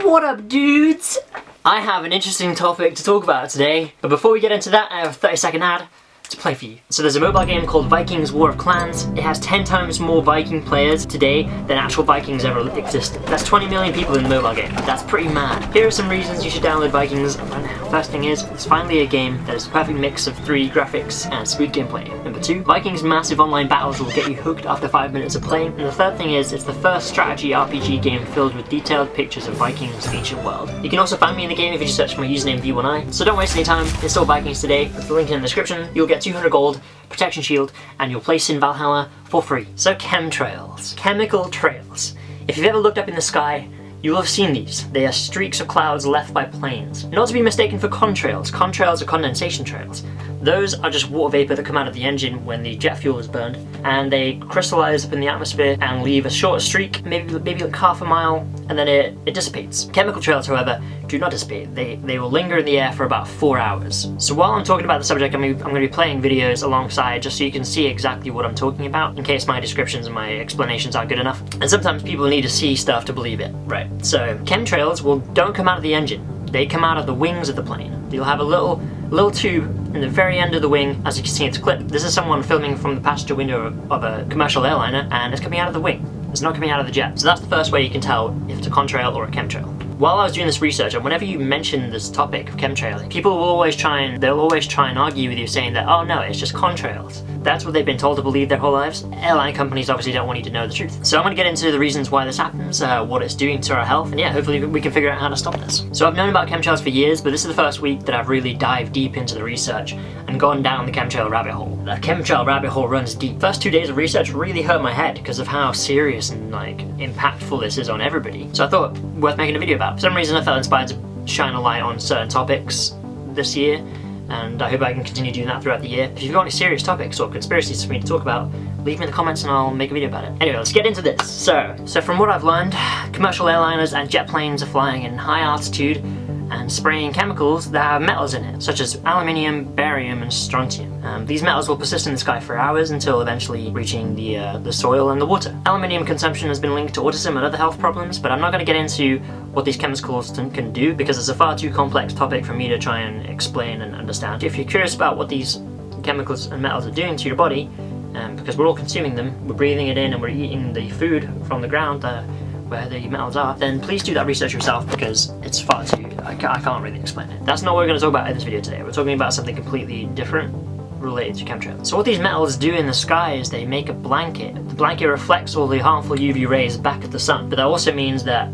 What up, dudes? I have an interesting topic to talk about today, but before we get into that, I have a 30-second ad to play for you. So there's a mobile game called Vikings War of Clans. It has 10 times more Viking players today than actual Vikings ever existed. That's 20 million people in the mobile game. That's pretty mad. Here are some reasons you should download Vikings right now. First thing is, it's finally a game that is the perfect mix of 3D graphics and smooth gameplay. Number 2, Vikings' massive online battles will get you hooked after 5 minutes of playing. And the third thing is, it's the first strategy RPG game filled with detailed pictures of Vikings' ancient world. You can also find me in the game if you just search for my username V1I. So don't waste any time, install Vikings today. There's the link in the description. You'll get 200 gold, protection shield, and your place in Valhalla for free. So chemtrails. Chemical trails. If you've ever looked up in the sky, you will have seen these. They are streaks of clouds left by planes. Not to be mistaken for contrails. Contrails are condensation trails. Those are just water vapor that come out of the engine when the jet fuel is burned, and they crystallize up in the atmosphere and leave a short streak, maybe like half a mile, and then it dissipates. Chemical trails, however, do not dissipate. They will linger in the air for about 4 hours. So while I'm talking about the subject, I'm going to be playing videos alongside just so you can see exactly what I'm talking about, in case my descriptions and my explanations aren't good enough. And sometimes people need to see stuff to believe it, right? So chemtrails don't come out of the engine. They come out of the wings of the plane. You'll have a little tube in the very end of the wing, as you can see in this clip. This is someone filming from the passenger window of a commercial airliner, and it's coming out of the wing. It's not coming out of the jet. So that's the first way you can tell if it's a contrail or a chemtrail. While I was doing this research, and whenever you mention this topic of chemtrailing, people will always try and argue with you, saying that, oh no, it's just contrails. That's what they've been told to believe their whole lives. Airline companies obviously don't want you to know the truth. So I'm going to get into the reasons why this happens, what it's doing to our health, and yeah, hopefully we can figure out how to stop this. So I've known about chemtrails for years, but this is the first week that I've really dived deep into the research and gone down the chemtrail rabbit hole. The chemtrail rabbit hole runs deep. First 2 days of research really hurt my head because of how serious and impactful this is on everybody. So I thought worth making a video about. For some reason I felt inspired to shine a light on certain topics this year, and I hope I can continue doing that throughout the year. If you've got any serious topics or conspiracies for me to talk about, leave me in the comments and I'll make a video about it. Anyway, let's get into this. So from what I've learned, commercial airliners and jet planes are flying in high altitude and spraying chemicals that have metals in it, such as aluminium, barium, and strontium. These metals will persist in the sky for hours until eventually reaching the soil and the water. Aluminium consumption has been linked to autism and other health problems, but I'm not going to get into what these chemicals can do because it's a far too complex topic for me to try and explain and understand. If you're curious about what these chemicals and metals are doing to your body, because we're all consuming them, we're breathing it in and we're eating the food from the ground where the metals are, then please do that research yourself because it's far too, I can't really explain it. That's not what we're going to talk about in this video today. We're talking about something completely different related to chemtrails. So what these metals do in the sky is they make a blanket. The blanket reflects all the harmful UV rays back at the sun, but that also means that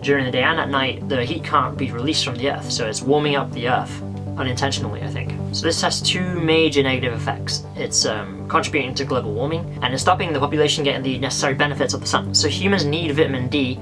during the day and at night the heat can't be released from the earth, so it's warming up the earth unintentionally, I think. So this has two major negative effects. It's contributing to global warming, and it's stopping the population getting the necessary benefits of the sun. So humans need vitamin D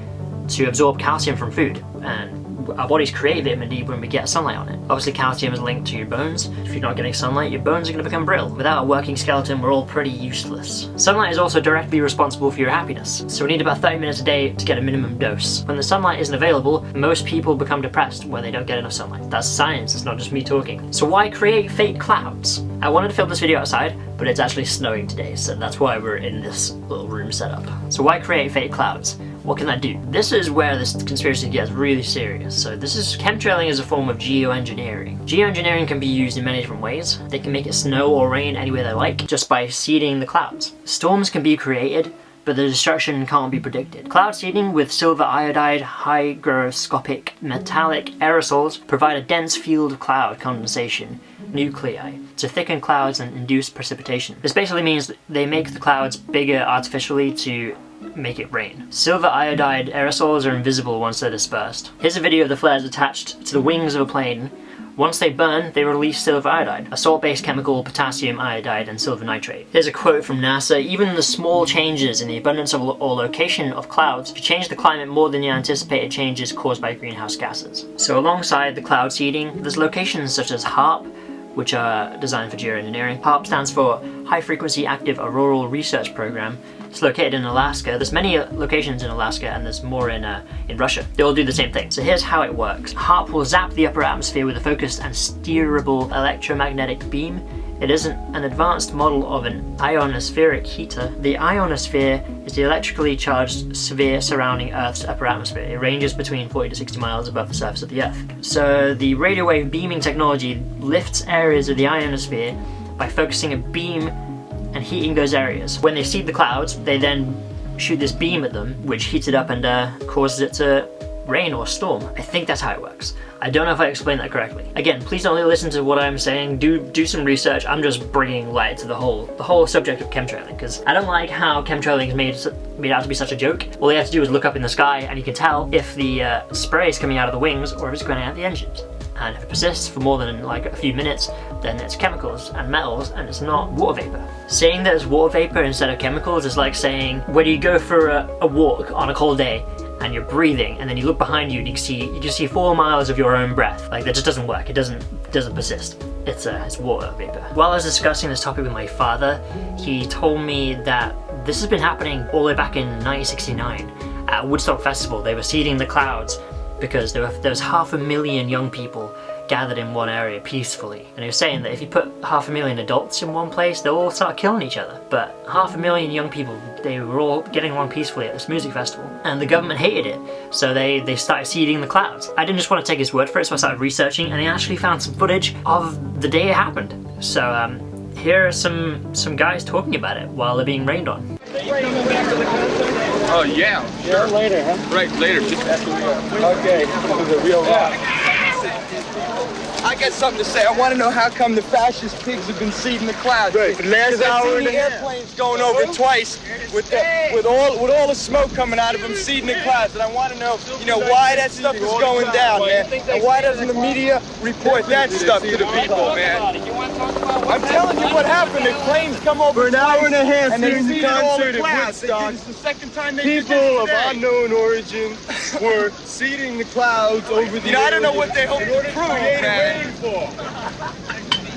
to absorb calcium from food, and our bodies create vitamin D when we get sunlight on it. Obviously calcium is linked to your bones. If you're not getting sunlight, your bones are going to become brittle. Without a working skeleton, we're all pretty useless. Sunlight is also directly responsible for your happiness, so we need about 30 minutes a day to get a minimum dose. When the sunlight isn't available, most people become depressed when they don't get enough sunlight. That's science, it's not just me talking. So why create fake clouds? I wanted to film this video outside, but it's actually snowing today, so that's why we're in this little room setup. So why create fake clouds? What can that do? This is where this conspiracy gets really serious. So chemtrailing is a form of geoengineering. Geoengineering can be used in many different ways. They can make it snow or rain any way they like just by seeding the clouds. Storms can be created, but the destruction can't be predicted. Cloud seeding with silver iodide hygroscopic metallic aerosols provide a dense field of cloud condensation nuclei to thicken clouds and induce precipitation. This basically means that they make the clouds bigger artificially to make it rain. Silver iodide aerosols are invisible once they're dispersed. Here's a video of the flares attached to the wings of a plane. Once they burn, they release silver iodide, a salt-based chemical, potassium iodide, and silver nitrate. Here's a quote from NASA: "Even the small changes in the abundance of or location of clouds could change the climate more than the anticipated changes caused by greenhouse gases." So alongside the cloud seeding, there's locations such as HARP, which are designed for geoengineering. HARP stands for High Frequency Active Auroral Research Program. It's located in Alaska. There's many locations in Alaska, and there's more in Russia. They all do the same thing. So here's how it works. HARP will zap the upper atmosphere with a focused and steerable electromagnetic beam It isn't an advanced model of an ionospheric heater. The ionosphere is the electrically charged sphere surrounding Earth's upper atmosphere. It ranges between 40 to 60 miles above the surface of the Earth. So the radio wave beaming technology lifts areas of the ionosphere by focusing a beam and heating those areas. When they seed the clouds, they then shoot this beam at them, which heats it up and causes it to rain or storm. I think that's how it works. I don't know if I explained that correctly. Again, please don't listen to what I'm saying. Do some research. I'm just bringing light to the whole subject of chemtrailing, because I don't like how chemtrailing is made out to be such a joke. All you have to do is look up in the sky and you can tell if the spray is coming out of the wings or if it's going out the engines. And if it persists for more than like a few minutes, then it's chemicals and metals and it's not water vapor. Saying that it's water vapor instead of chemicals is like saying when you go for a walk on a cold day and you're breathing and then you look behind you and you can see 4 miles of your own breath. Like, that just doesn't work. It doesn't persist. It's water vapor. While I was discussing this topic with my father, he told me that this has been happening all the way back in 1969 at Woodstock Festival. They were seeding the clouds because there was 500,000 young people gathered in one area peacefully. And he was saying that if you put 500,000 adults in one place, they'll all start killing each other. But 500,000 young people, they were all getting along peacefully at this music festival. And the government hated it, so they started seeding the clouds. I didn't just want to take his word for it, so I started researching, and I actually found some footage of the day it happened. So here are some guys talking about it while they're being rained on. Oh yeah, sure. Later, huh? Right, later. Just after we go. Okay, this is a real rock. I got something to say. I want to know how come the fascist pigs have been seeding the clouds. Right. Last hour and the airplanes going over twice with all the smoke coming out of them seeding the clouds. And I want to know, why that stuff is going down, man. And why doesn't the media report that stuff to the people, man? I'm telling you what happened. The planes come over For an hour and a half and they during the seeded all the concert at clouds. Woodstock, It's the second time they did people this of today. unknown origin were seeding the clouds over the I don't know what they hope in to order prove, create a man. rainfall.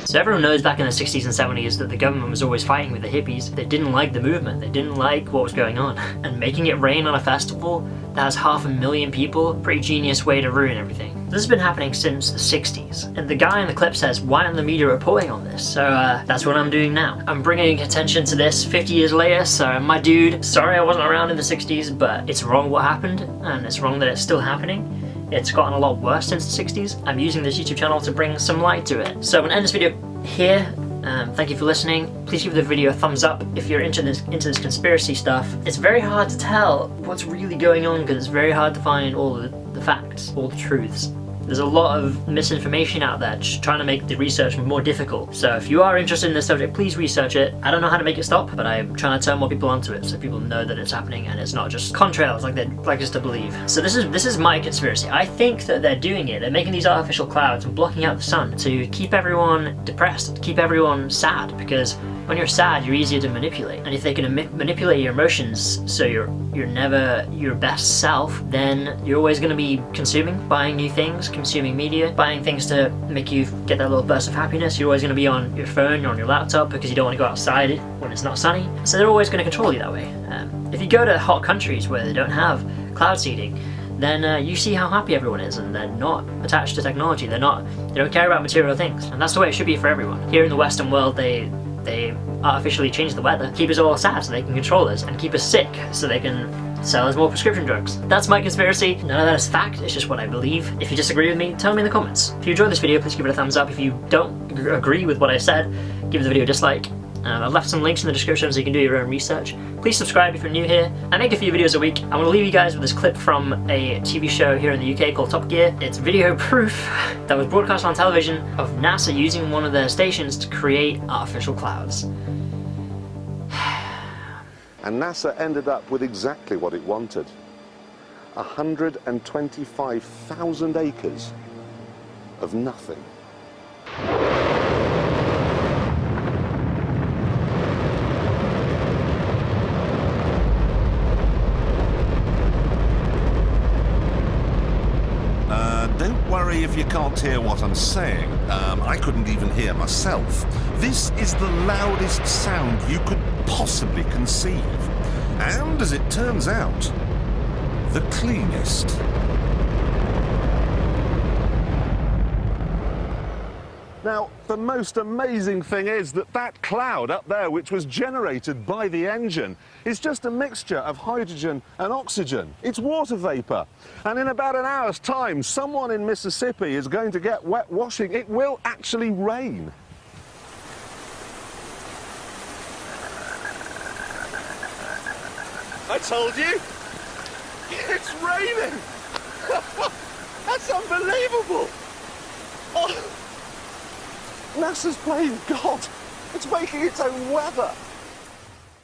So everyone knows back in the 60s and 70s that the government was always fighting with the hippies. They didn't like the movement, they didn't like what was going on. And making it rain on a festival that has 500,000 people, pretty genius way to ruin everything. This has been happening since the 60s. And the guy in the clip says, why aren't the media reporting on this? So that's what I'm doing now. I'm bringing attention to this 50 years later, so my dude, sorry I wasn't around in the 60s, but it's wrong what happened, and it's wrong that it's still happening. It's gotten a lot worse since the 60s. I'm using this YouTube channel to bring some light to it. So I'm gonna end this video here. Thank you for listening. Please give the video a thumbs up if you're into this conspiracy stuff. It's very hard to tell what's really going on because it's very hard to find all the facts, all the truths. There's a lot of misinformation out there just trying to make the research more difficult. So if you are interested in this subject, please research it. I don't know how to make it stop, but I'm trying to turn more people onto it so people know that it's happening and it's not just contrails like they'd like us to believe. So this is my conspiracy. I think that they're doing it. They're making these artificial clouds and blocking out the sun to keep everyone depressed, keep everyone sad, because when you're sad, you're easier to manipulate. And if they can manipulate your emotions so you're never your best self, then you're always going to be buying new things, consuming media, buying things to make you get that little burst of happiness. You're always going to be on your phone, you're on your laptop because you don't want to go outside when it's not sunny. So they're always going to control you that way. If you go to hot countries where they don't have cloud seeding, then you see how happy everyone is, and they're not attached to technology. They don't care about material things, and that's the way it should be for everyone. Here in the Western world, they artificially change the weather, keep us all sad so they can control us, and keep us sick so they can sell us more prescription drugs. That's my conspiracy. None of that is fact, it's just what I believe. If you disagree with me, tell me in the comments. If you enjoyed this video, please give it a thumbs up. If you don't agree with what I said, give the video a dislike. I've left some links in the description so you can do your own research. Please subscribe if you're new here. I make a few videos a week. I'm going to leave you guys with this clip from a TV show here in the UK called Top Gear. It's video proof that was broadcast on television of NASA using one of their stations to create artificial clouds. And NASA ended up with exactly what it wanted. 125,000 acres of nothing. Don't worry if you can't hear what I'm saying. I couldn't even hear myself. This is the loudest sound you could possibly conceive. And, as it turns out, the cleanest. Now, the most amazing thing is that that cloud up there, which was generated by the engine, is just a mixture of hydrogen and oxygen. It's water vapour. And in about an hour's time, someone in Mississippi is going to get wet washing. It will actually rain. I told you! It's raining! That's unbelievable! Oh, NASA's playing God. It's making its own weather.